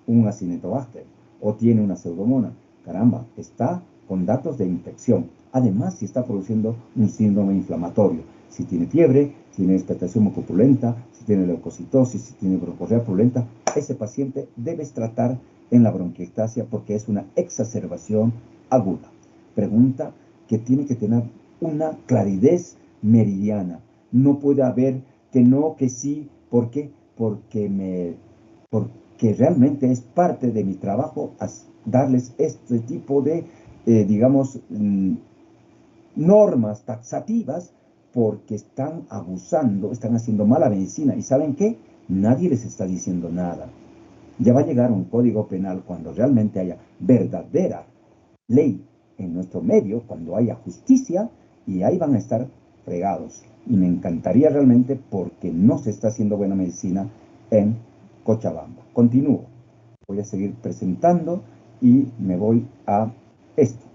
un Acinetobacter o tiene una pseudomonas, caramba, está con datos de infección. Además, si está produciendo un síndrome inflamatorio, si tiene fiebre, si tiene expectación mucopurulenta, si tiene leucocitosis, si tiene broncorrea purulenta, ese paciente debes tratar en la bronquiectasia porque es una exacerbación aguda. Pregunta que tiene que tener una claridad meridiana. No puede haber que no, que sí. ¿Por qué? Porque realmente es parte de mi trabajo darles este tipo de, digamos, normas taxativas, porque están abusando, están haciendo mala medicina. ¿Y saben qué? Nadie les está diciendo nada. Ya va a llegar un código penal cuando realmente haya verdadera ley en nuestro medio, cuando haya justicia, y ahí van a estar fregados. Y me encantaría realmente porque no se está haciendo buena medicina en Cochabamba. Continúo. Voy a seguir presentando y me voy a esto.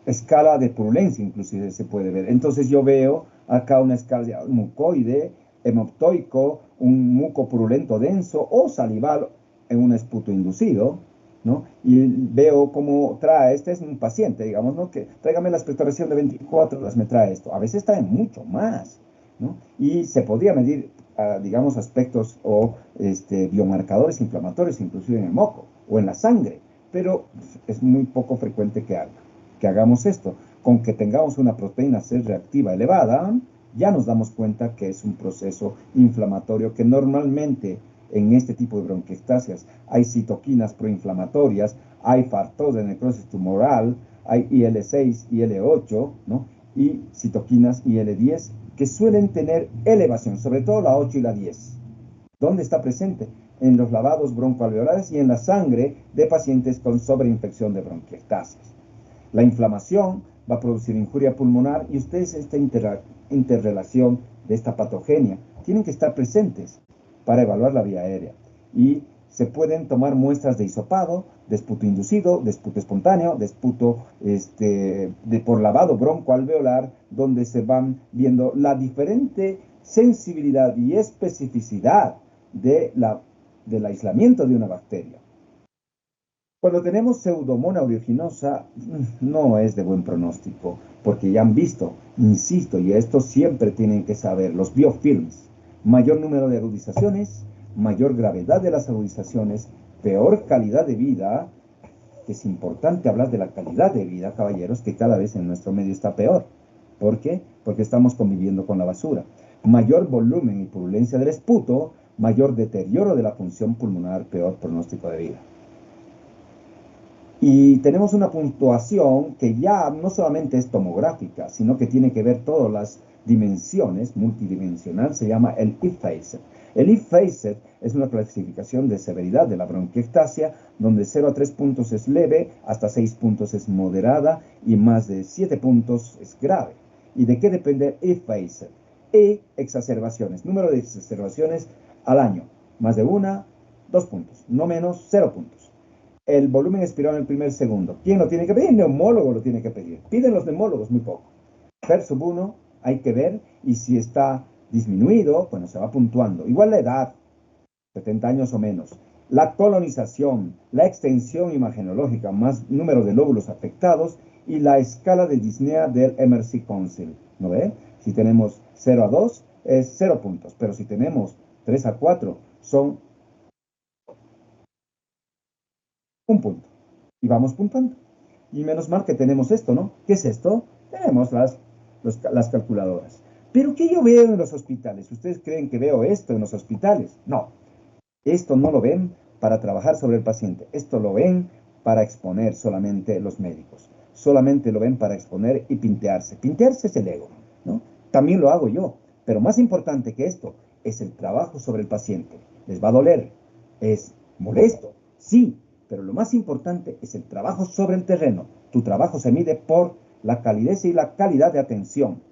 Escala de purulencia inclusive se puede ver. Entonces yo veo acá una escala mucoide, hemoptoico, un muco purulento denso o salival en un esputo inducido, ¿no? Y veo cómo trae, este es un paciente, digamos, ¿no? Que tráigame la expectoración de 24 horas, me trae esto. A veces trae mucho más, ¿no? Y se podría medir, digamos, aspectos o biomarcadores inflamatorios, inclusive en el moco o en la sangre, pero es muy poco frecuente que hagamos esto. Con que tengamos una proteína C reactiva elevada, ya nos damos cuenta que es un proceso inflamatorio que normalmente en este tipo de bronquiectasias hay citoquinas proinflamatorias, hay factores de necrosis tumoral, hay IL-6, IL-8, ¿no? Y citoquinas IL-10 que suelen tener elevación, sobre todo la 8 y la 10. ¿Dónde está presente? En los lavados broncoalveolares y en la sangre de pacientes con sobreinfección de bronquiectasias. La inflamación va a producir injuria pulmonar y ustedes esta interrelación de esta patogenia tienen que estar presentes para evaluar la vía aérea. Y se pueden tomar muestras de hisopado, de esputo inducido, de esputo espontáneo, de esputo por lavado broncoalveolar, donde se van viendo la diferente sensibilidad y especificidad del aislamiento de una bacteria. Cuando tenemos Pseudomonas aeruginosa, no es de buen pronóstico, porque ya han visto, insisto, y esto siempre tienen que saber, los biofilms, mayor número de agudizaciones, mayor gravedad de las agudizaciones, peor calidad de vida, que es importante hablar de la calidad de vida, caballeros, que cada vez en nuestro medio está peor. ¿Por qué? Porque estamos conviviendo con la basura. Mayor volumen y purulencia del esputo, mayor deterioro de la función pulmonar, peor pronóstico de vida. Y tenemos una puntuación que ya no solamente es tomográfica, sino que tiene que ver todas las dimensiones, multidimensional, se llama el IFACET. El IFACET es una clasificación de severidad de la bronquiectasia, donde 0 a 3 puntos es leve, hasta 6 puntos es moderada y más de 7 puntos es grave. ¿Y de qué depende el IFACET? Exacerbaciones, número de exacerbaciones al año, más de 1, 2 puntos, no menos 0 puntos. El volumen expirado en el primer segundo. ¿Quién lo tiene que pedir? El neumólogo lo tiene que pedir. Piden los neumólogos muy poco. Per sub 1 hay que ver, y si está disminuido, bueno, se va puntuando. Igual la edad, 70 años o menos. La colonización, la extensión imagenológica, más número de lóbulos afectados, y la escala de disnea del Emerson Council. ¿No ve? Si tenemos 0 a 2, es 0 puntos. Pero si tenemos 3 a 4, son 1 punto. Y vamos puntuando. Y menos mal que tenemos esto, ¿no? ¿Qué es esto? Tenemos las calculadoras. Pero ¿qué yo veo en los hospitales? ¿Ustedes creen que veo esto en los hospitales? No. Esto no lo ven para trabajar sobre el paciente. Esto lo ven para exponer solamente los médicos. Solamente lo ven para exponer y pintearse. Pintearse es el ego, ¿no? También lo hago yo. Pero más importante que esto es el trabajo sobre el paciente. Les va a doler. Es molesto. Sí. Pero lo más importante es el trabajo sobre el terreno. Tu trabajo se mide por la calidez y la calidad de atención.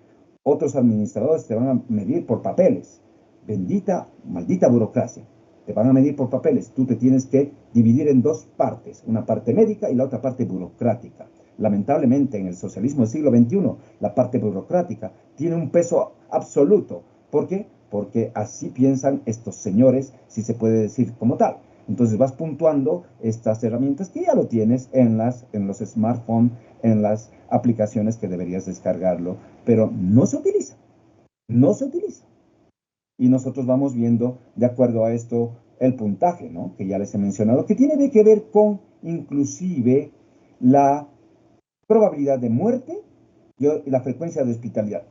Otros administradores te van a medir por papeles. Bendita, maldita burocracia. Te van a medir por papeles. Tú te tienes que dividir en dos partes. Una parte médica y la otra parte burocrática. Lamentablemente, en el socialismo del siglo XXI, la parte burocrática tiene un peso absoluto. ¿Por qué? Porque así piensan estos señores, si se puede decir como tal. Entonces vas puntuando estas herramientas que ya lo tienes en los smartphones, en las aplicaciones que deberías descargarlo, pero no se utiliza, no se utiliza. Y nosotros vamos viendo, de acuerdo a esto, el puntaje, ¿no? Que ya les he mencionado, que tiene que ver con inclusive la probabilidad de muerte y la frecuencia de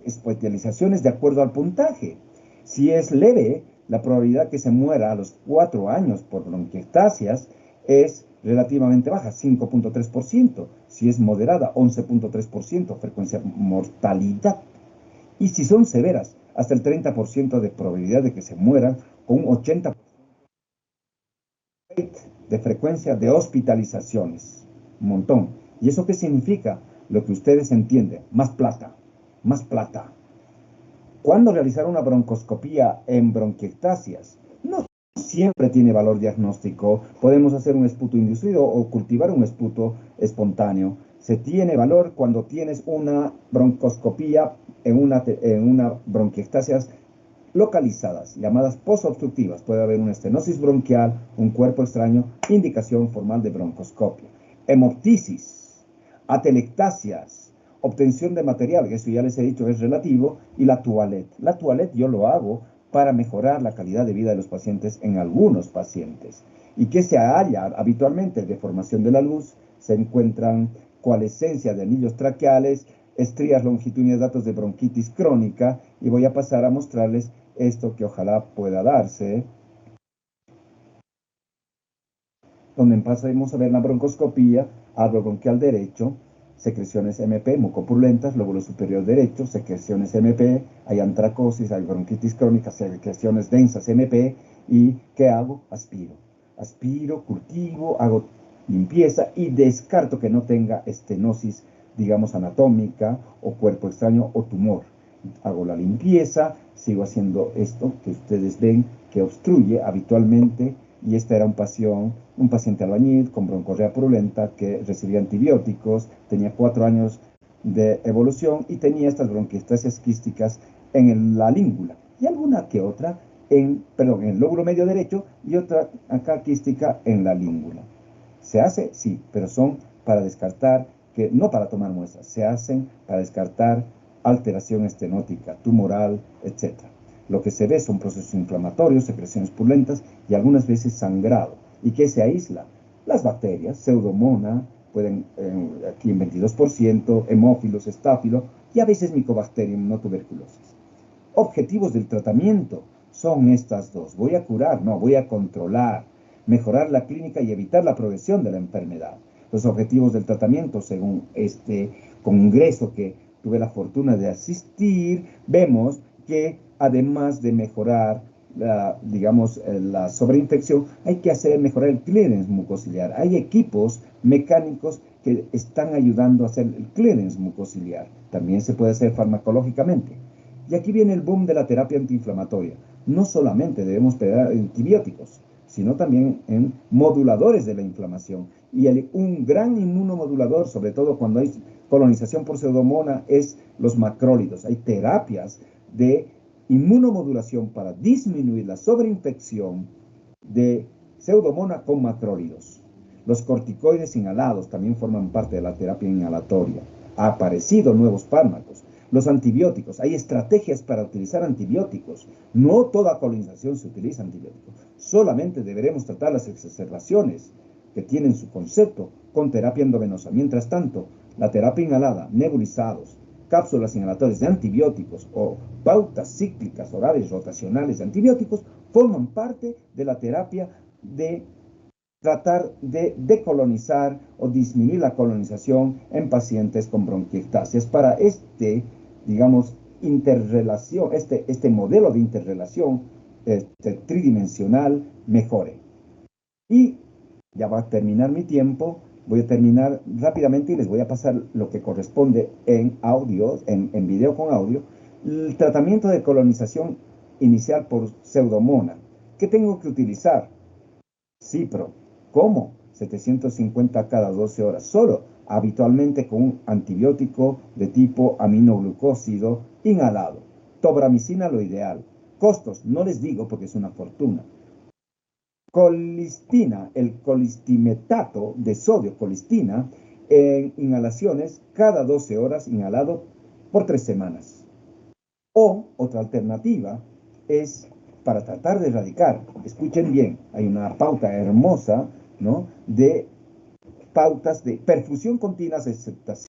hospitalizaciones de acuerdo al puntaje. Si es leve, la probabilidad que se muera a los 4 años por bronquiectasias es relativamente baja, 5.3%. Si es moderada, 11.3%, frecuencia mortalidad. Y si son severas, hasta el 30% de probabilidad de que se mueran, con un 80% de frecuencia de hospitalizaciones. Un montón. ¿Y eso qué significa? Lo que ustedes entienden, más plata, más plata. ¿Cuándo realizar una broncoscopía en bronquiectasias? No siempre tiene valor diagnóstico. Podemos hacer un esputo inducido o cultivar un esputo espontáneo. Se tiene valor cuando tienes una broncoscopía en una bronquiectasias localizadas, llamadas posobstructivas. Puede haber una estenosis bronquial, un cuerpo extraño, indicación formal de broncoscopia. Hemoptisis, atelectasias, obtención de material, que eso ya les he dicho es relativo, y la toilette. La toilette yo lo hago para mejorar la calidad de vida de los pacientes en algunos pacientes. ¿Y qué se halla habitualmente? Deformación de la luz, se encuentran coalescencia de anillos traqueales, estrías longitudinales, datos de bronquitis crónica, y voy a pasar a mostrarles esto que ojalá pueda darse, donde pasamos a ver la broncoscopía, árbol bronquial derecho, secreciones MP, mucopurulentas, lóbulo superior derecho, secreciones MP, hay antracosis, hay bronquitis crónica, secreciones densas MP, y ¿qué hago? Aspiro. Aspiro, cultivo, hago limpieza y descarto que no tenga estenosis digamos, anatómica o cuerpo extraño o tumor. Hago la limpieza, sigo haciendo esto que ustedes ven que obstruye habitualmente, y esta era un paciente albañil con broncorrea purulenta que recibía antibióticos, tenía 4 años de evolución y tenía estas bronquiectasias quísticas en la língula y alguna que otra en el lóbulo medio derecho y otra acá quística en la língula. ¿Se hace? Sí, pero son para descartar, que no para tomar muestras, se hacen para descartar alteración estenótica, tumoral, etc. Lo que se ve son procesos inflamatorios, secreciones purulentas y algunas veces sangrado. ¿Y qué se aísla? Las bacterias, Pseudomonas, pueden aquí en 22%, hemófilos, estáfilo y a veces Mycobacterium, no tuberculosis. Objetivos del tratamiento son estas dos. Voy a curar, no, voy a controlar, mejorar la clínica y evitar la progresión de la enfermedad. Los objetivos del tratamiento, según este congreso que tuve la fortuna de asistir, vemos que además de mejorar la sobreinfección, hay que mejorar el clearance mucociliar. Hay equipos mecánicos que están ayudando a hacer el clearance mucociliar. También se puede hacer farmacológicamente. Y aquí viene el boom de la terapia antiinflamatoria. No solamente debemos pegar antibióticos, sino también en moduladores de la inflamación. Y un gran inmunomodulador, sobre todo cuando hay colonización por pseudomonas, es los macrólidos. Hay terapias de inmunomodulación para disminuir la sobreinfección de pseudomonas con macrólidos. Los corticoides inhalados también forman parte de la terapia inhalatoria. Ha aparecido nuevos fármacos. Los antibióticos, hay estrategias para utilizar antibióticos. No toda colonización se utiliza antibióticos. Solamente deberemos tratar las exacerbaciones que tienen su concepto con terapia endovenosa. Mientras tanto, la terapia inhalada, nebulizados, cápsulas inhalatorias de antibióticos o pautas cíclicas orales rotacionales de antibióticos forman parte de la terapia de tratar de decolonizar o disminuir la colonización en pacientes con bronquiectasias. Para digamos, interrelación, este modelo de interrelación tridimensional mejore. Y ya va a terminar mi tiempo, voy a terminar rápidamente y les voy a pasar lo que corresponde en audio, en video con audio, el tratamiento de colonización inicial por pseudomonas. ¿Qué tengo que utilizar? Cipro. ¿Cómo? 750 cada 12 horas. Solo, habitualmente con un antibiótico de tipo aminoglucósido inhalado. Tobramicina lo ideal. Costos, no les digo porque es una fortuna. Colistina, el colistimetato de sodio, colistina, en inhalaciones cada 12 horas inhalado por 3 semanas. O otra alternativa es para tratar de erradicar, escuchen bien, hay una pauta hermosa, ¿no? De pautas de perfusión continua de aceptación.